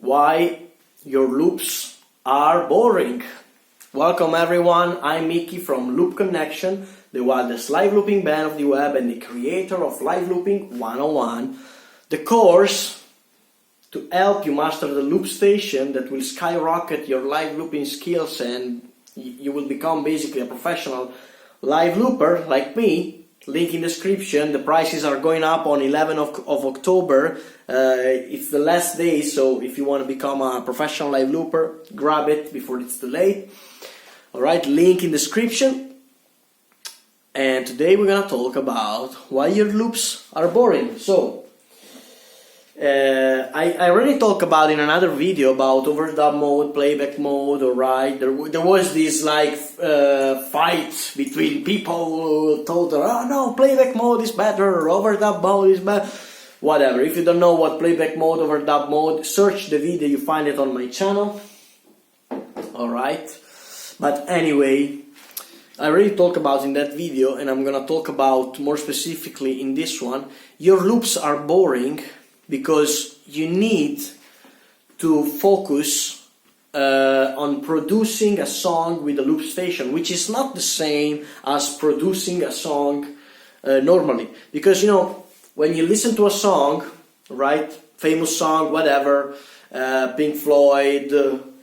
why your loops are boring. Welcome everyone, I'm Miki from Loop Connection, the wildest live looping band of the web and the creator of Live Looping 101, the course to help you master the loop station that will skyrocket your live looping skills and you will become basically a professional live looper like me. Link in description. The prices are going up on 11th of October. It's the last day, so if you want to become a professional live looper, grab it before it's too late. Alright, link in description. And today we're gonna talk about why your loops are boring. So I already talked about in another video about overdub mode, playback mode, alright. There was this like fight between people who told her, oh no, playback mode is better, overdub mode is better, whatever. If you don't know what playback mode, overdub mode, search the video, you find it on my channel, alright. But anyway, I already talked about in that video and I'm gonna talk about more specifically in this one. Your loops are boring because you need to focus on producing a song with a loop station, which is not the same as producing a song normally. Because you know, when you listen to a song, right, famous song, whatever, Pink Floyd,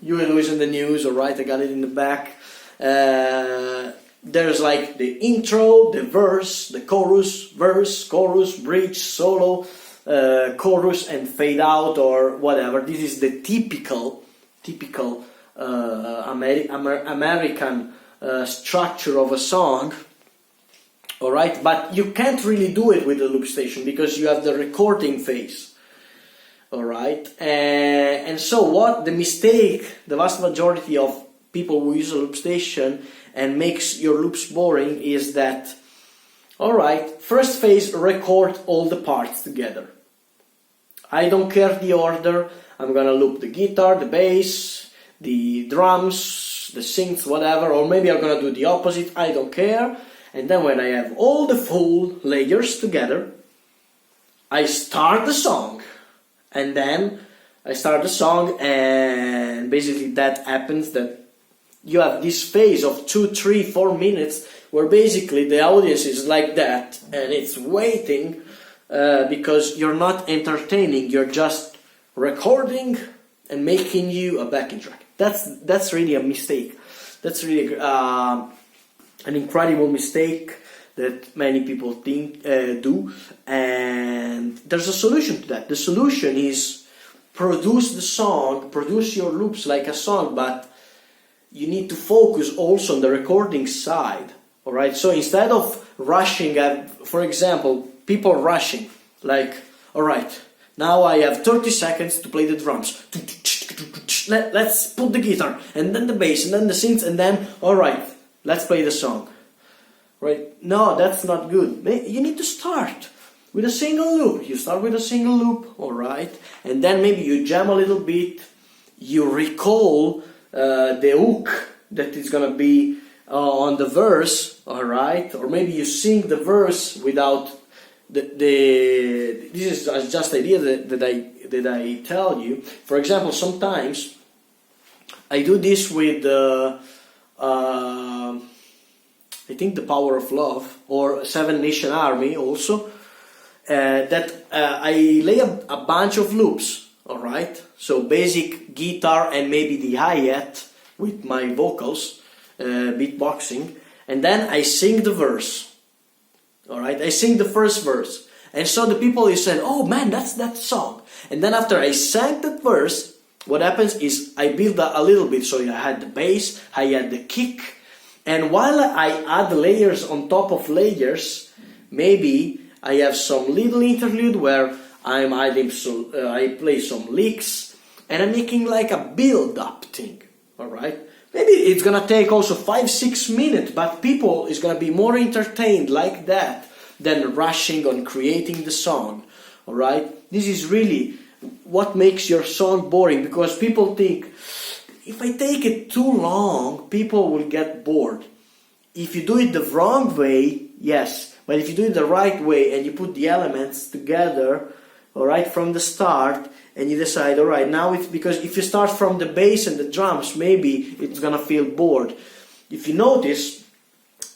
You Will Lose in the News, alright, I got it in the back. There's like the intro, the verse, the chorus, bridge, solo, chorus and fade out or whatever. This is the typical American structure of a song, alright, but you can't really do it with the loop station because you have the recording phase, alright. And so what the mistake the vast majority of people who use a loop station and makes your loops boring is that, alright, first phase, record all the parts together. I don't care the order, I'm gonna loop the guitar, the bass, the drums, the synths, whatever, or maybe I'm gonna do the opposite, I don't care. And then when I have all the full layers together, I start the song. And then I start the song and basically that happens that you have this phase of 2, 3, 4 minutes where basically the audience is like that and it's waiting because you're not entertaining, you're just recording and making you a backing track. That's really a mistake. That's really an incredible mistake that many people do, and there's a solution to that. The solution is produce the song, produce your loops like a song, but you need to focus also on the recording side, alright? So instead of rushing, for example, people rushing, like, alright, now I have 30 seconds to play the drums. Let's put the guitar, and then the bass, and then the synths, and then, alright, let's play the song. Right? No, that's not good. You need to start with a single loop. You start with a single loop, alright, and then maybe you jam a little bit, you recall the hook that is gonna be on the verse, alright, or maybe you sing the verse without this is just idea that I tell you. For example, sometimes I do this with I think The Power of Love or Seven Nation Army also, that I lay a bunch of loops, alright, so basic guitar and maybe the hi-hat with my vocals, beatboxing, and then I sing the verse. Alright, I sing the first verse, and so the people is saying, oh man, that's that song. And then after I sang that verse, what happens is I build a little bit, so I had the bass, I had the kick, and while I add layers on top of layers, maybe I have some little interlude where I'm adding I play some licks, and I'm making like a build-up thing, alright? Maybe it's gonna take also 5-6 minutes, but people is gonna be more entertained like that than rushing on creating the song. Alright? This is really what makes your song boring, because people think, if I take it too long, people will get bored. If you do it the wrong way, yes, but if you do it the right way and you put the elements together, alright, from the start, and you decide, alright, now it's because if you start from the bass and the drums, maybe it's gonna feel bored. If you notice,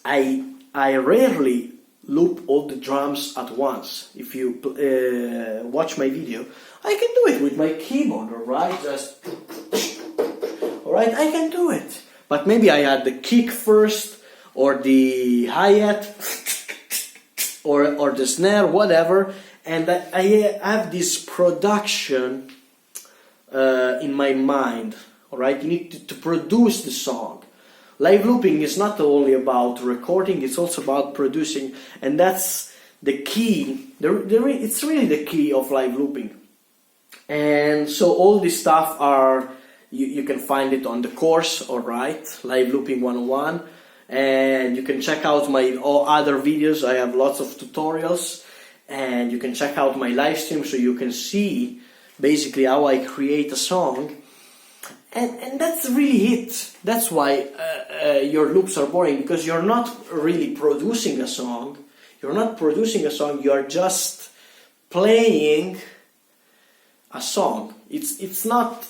I rarely loop all the drums at once. If you watch my video, I can do it with my keyboard, alright? Just, alright, I can do it. But maybe I add the kick first, or the hi-hat, or the snare, whatever, and I have this production in my mind, alright? You need to produce the song. Live looping is not only about recording, it's also about producing, and that's the key. It's really the key of live looping. And so all this stuff are, you can find it on the course, alright, Live Looping 101, and you can check out my other videos. I have lots of tutorials, and you can check out my live stream so you can see basically how I create a song. And that's really it. That's why your loops are boring, because you're not really producing a song. You're not producing a song, you're just playing a song. It's not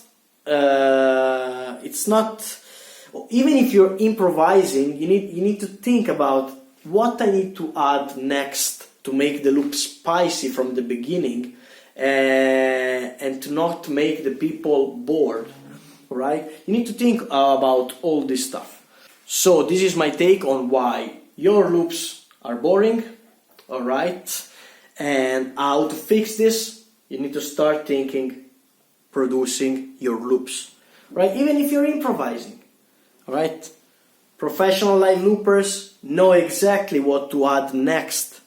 even if you're improvising, you need to think about what I need to add next to make the loop spicy from the beginning, and to not make the people bored. Right? You need to think about all this stuff. So this is my take on why your loops are boring, alright? And how to fix this. You need to start thinking, producing your loops, right? Even if you're improvising, alright? Professional live loopers know exactly what to add next,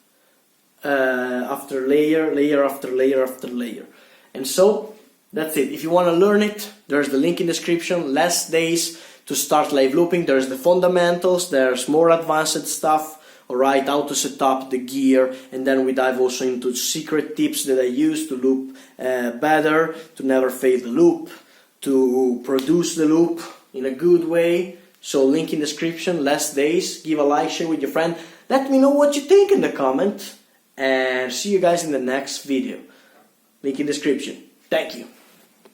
after layer after layer. And so that's it. If you want to learn it, there's the link in the description. Less days to start live looping. There's the fundamentals, there's more advanced stuff, alright, how to set up the gear, and then we dive also into secret tips that I use to loop better, to never fail the loop, to produce the loop in a good way. So link in the description, less days. Give a like, share with your friend. Let me know what you think in the comment, and see you guys in the next video. Link in the description. Thank you.